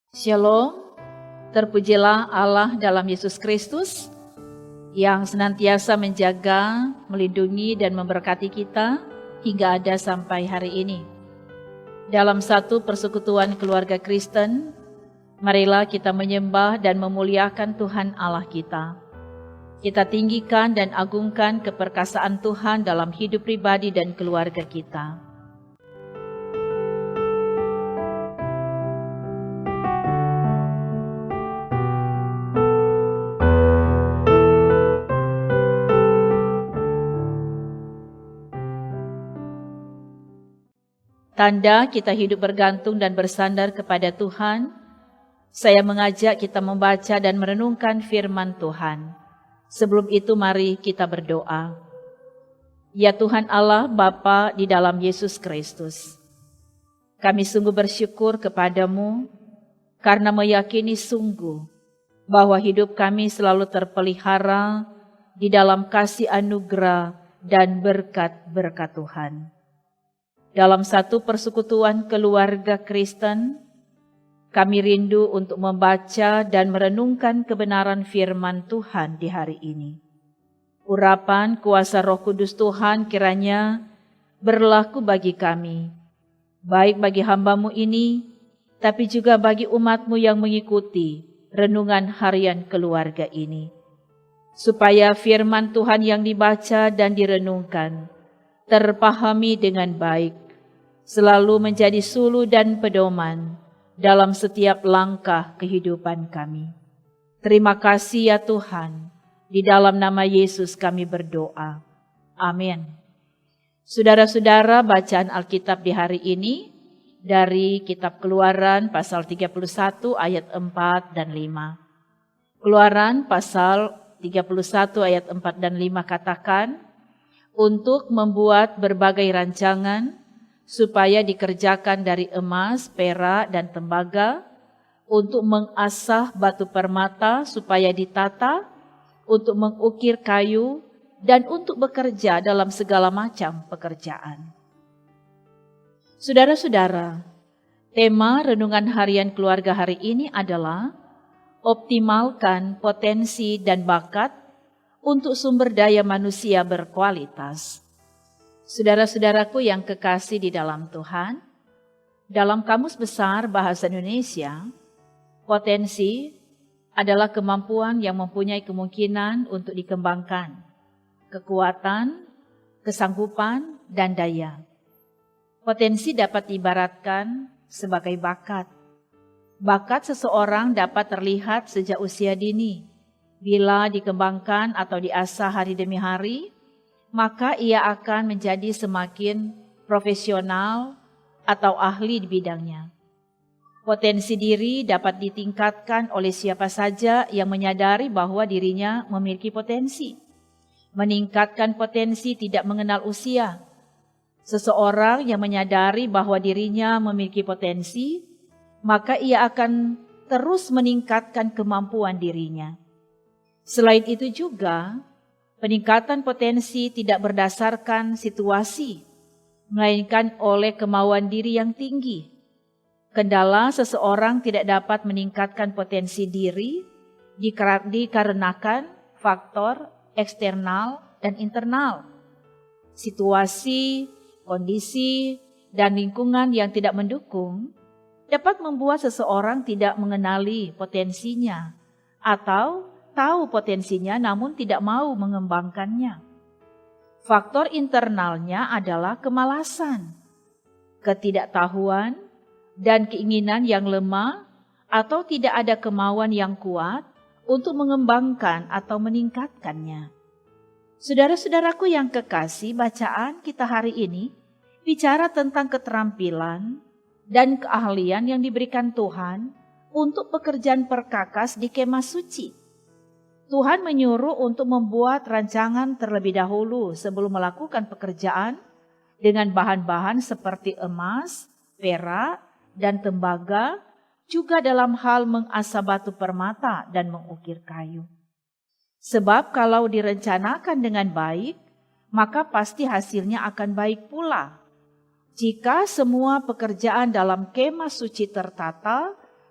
Shalom, terpujilah Allah dalam Yesus Kristus yang senantiasa menjaga, melindungi dan memberkati kita hingga ada sampai hari ini. Dalam satu persekutuan keluarga Kristen, marilah kita menyembah dan memuliakan Tuhan Allah kita. Kita tinggikan dan agungkan keperkasaan Tuhan dalam hidup pribadi dan keluarga kita. Tanda kita hidup bergantung dan bersandar kepada Tuhan, saya mengajak kita membaca dan merenungkan firman Tuhan. Sebelum itu mari kita berdoa. Ya Tuhan Allah Bapa di dalam Yesus Kristus, kami sungguh bersyukur kepadamu karena meyakini sungguh bahwa hidup kami selalu terpelihara di dalam kasih anugerah dan berkat-berkat Tuhan. Dalam satu persekutuan keluarga Kristen, kami rindu untuk membaca dan merenungkan kebenaran firman Tuhan di hari ini. Urapan kuasa Roh Kudus Tuhan kiranya berlaku bagi kami, baik bagi hamba-Mu ini, tapi juga bagi umat-Mu yang mengikuti renungan harian keluarga ini. Supaya firman Tuhan yang dibaca dan direnungkan terpahami dengan baik, selalu menjadi suluh dan pedoman dalam setiap langkah kehidupan kami. Terima kasih ya Tuhan, di dalam nama Yesus kami berdoa. Amin. Saudara-saudara, bacaan Alkitab di hari ini dari kitab Keluaran pasal 31 ayat 4 dan 5. Keluaran pasal 31 ayat 4 dan 5 katakan, untuk membuat berbagai rancangan supaya dikerjakan dari emas, perak, dan tembaga, untuk mengasah batu permata supaya ditata, untuk mengukir kayu, dan untuk bekerja dalam segala macam pekerjaan. Saudara-saudara, tema renungan harian keluarga hari ini adalah optimalkan potensi dan bakat untuk sumber daya manusia berkualitas. Saudara-saudaraku yang kekasih di dalam Tuhan, dalam Kamus Besar Bahasa Indonesia, potensi adalah kemampuan yang mempunyai kemungkinan untuk dikembangkan, kekuatan, kesanggupan, dan daya. Potensi dapat diibaratkan sebagai bakat. Bakat seseorang dapat terlihat sejak usia dini. Bila dikembangkan atau diasah hari demi hari, maka ia akan menjadi semakin profesional atau ahli di bidangnya. Potensi diri dapat ditingkatkan oleh siapa saja yang menyadari bahwa dirinya memiliki potensi. Meningkatkan potensi tidak mengenal usia. Seseorang yang menyadari bahwa dirinya memiliki potensi, maka ia akan terus meningkatkan kemampuan dirinya. Selain itu juga, peningkatan potensi tidak berdasarkan situasi, melainkan oleh kemauan diri yang tinggi. Kendala seseorang tidak dapat meningkatkan potensi diri dikarenakan faktor eksternal dan internal. Situasi, kondisi, dan lingkungan yang tidak mendukung dapat membuat seseorang tidak mengenali potensinya atau tahu potensinya namun tidak mau mengembangkannya. Faktor internalnya adalah kemalasan, ketidaktahuan, dan keinginan yang lemah atau tidak ada kemauan yang kuat untuk mengembangkan atau meningkatkannya. Saudara-saudaraku yang kekasih, bacaan kita hari ini bicara tentang keterampilan dan keahlian yang diberikan Tuhan untuk pekerjaan perkakas di kemah suci. Tuhan menyuruh untuk membuat rancangan terlebih dahulu sebelum melakukan pekerjaan dengan bahan-bahan seperti emas, perak, dan tembaga, juga dalam hal mengasah batu permata dan mengukir kayu. Sebab kalau direncanakan dengan baik, maka pasti hasilnya akan baik pula. Jika semua pekerjaan dalam kemah suci tertata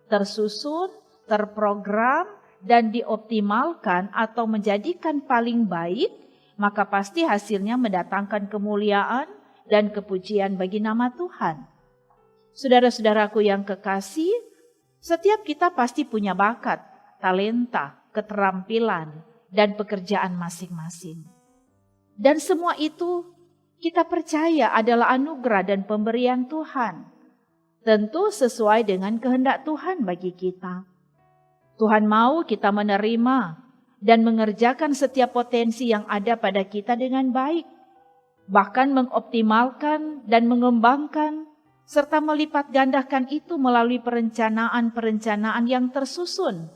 tersusun, terprogram, dan dioptimalkan atau menjadikan paling baik, maka pasti hasilnya mendatangkan kemuliaan dan kepujian bagi nama Tuhan. Saudara-saudaraku yang kekasih, setiap kita pasti punya bakat, talenta, keterampilan, dan pekerjaan masing-masing. Dan semua itu kita percaya adalah anugerah dan pemberian Tuhan. Tentu sesuai dengan kehendak Tuhan bagi kita. Tuhan mau kita menerima dan mengerjakan setiap potensi yang ada pada kita dengan baik. Bahkan mengoptimalkan dan mengembangkan serta melipat gandakan itu melalui perencanaan-perencanaan yang tersusun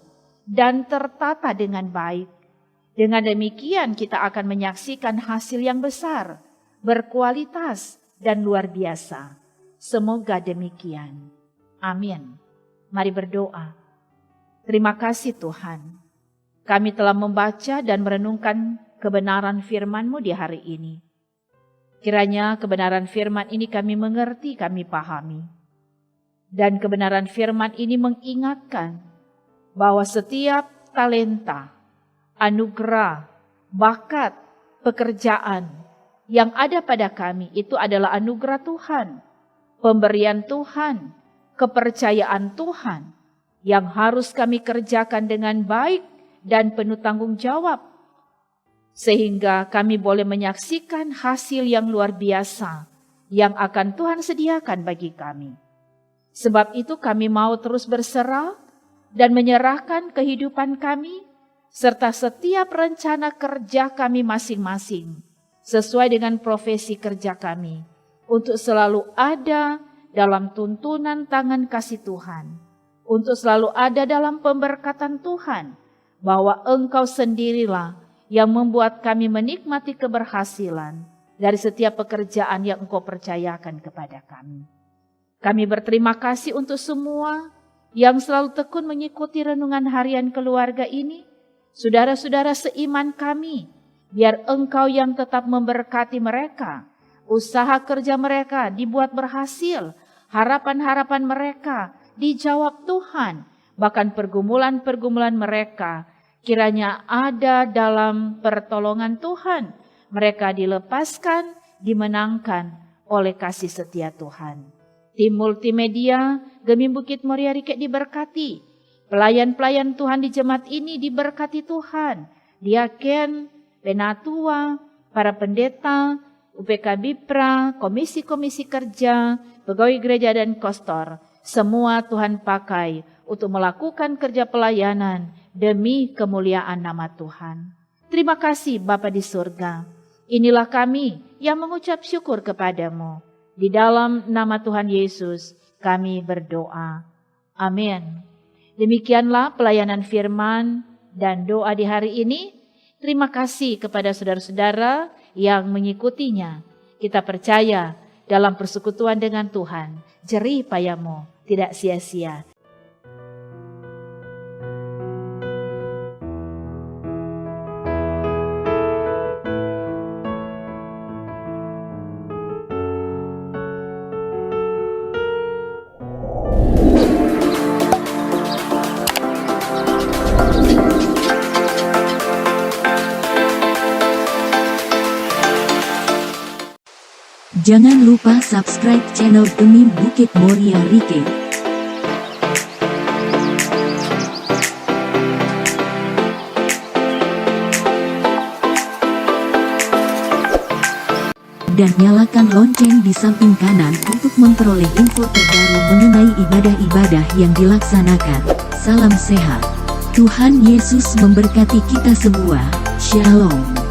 dan tertata dengan baik. Dengan demikian kita akan menyaksikan hasil yang besar, berkualitas, dan luar biasa. Semoga demikian. Amin. Mari berdoa. Terima kasih Tuhan. Kami telah membaca dan merenungkan kebenaran firman-Mu di hari ini. Kiranya kebenaran firman ini kami mengerti, kami pahami. Dan kebenaran firman ini mengingatkan bahwa setiap talenta, anugerah, bakat, pekerjaan yang ada pada kami itu adalah anugerah Tuhan, pemberian Tuhan, kepercayaan Tuhan yang harus kami kerjakan dengan baik dan penuh tanggung jawab, sehingga kami boleh menyaksikan hasil yang luar biasa yang akan Tuhan sediakan bagi kami. Sebab itu kami mau terus berserah dan menyerahkan kehidupan kami serta setiap rencana kerja kami masing-masing sesuai dengan profesi kerja kami untuk selalu ada dalam tuntunan tangan kasih Tuhan, untuk selalu ada dalam pemberkatan Tuhan, bahwa Engkau sendirilah yang membuat kami menikmati keberhasilan dari setiap pekerjaan yang Engkau percayakan kepada kami. Kami berterima kasih untuk semua yang selalu tekun mengikuti renungan harian keluarga ini, saudara-saudara seiman kami, biar Engkau yang tetap memberkati mereka, usaha kerja mereka dibuat berhasil, harapan-harapan mereka dijawab Tuhan, bahkan pergumulan-pergumulan mereka kiranya ada dalam pertolongan Tuhan. Mereka dilepaskan, dimenangkan oleh kasih setia Tuhan. Tim multimedia Gemi Bukit Moria Rike diberkati. Pelayan-pelayan Tuhan di jemaat ini diberkati Tuhan. Diaken, penatua, para pendeta, UPK Bipra, komisi-komisi kerja, pegawai gereja dan kostor. Semua Tuhan pakai untuk melakukan kerja pelayanan demi kemuliaan nama Tuhan. Terima kasih Bapa di surga. Inilah kami yang mengucap syukur kepadamu. Di dalam nama Tuhan Yesus kami berdoa. Amin. Demikianlah pelayanan firman dan doa di hari ini. Terima kasih kepada saudara-saudara yang mengikutinya. Kita percaya dalam persekutuan dengan Tuhan, jerih payamu tidak sia-sia. Jangan lupa subscribe channel Gemi Bukit Moria Rike. Dan nyalakan lonceng di samping kanan untuk memperoleh info terbaru mengenai ibadah-ibadah yang dilaksanakan. Salam sehat. Tuhan Yesus memberkati kita semua. Shalom.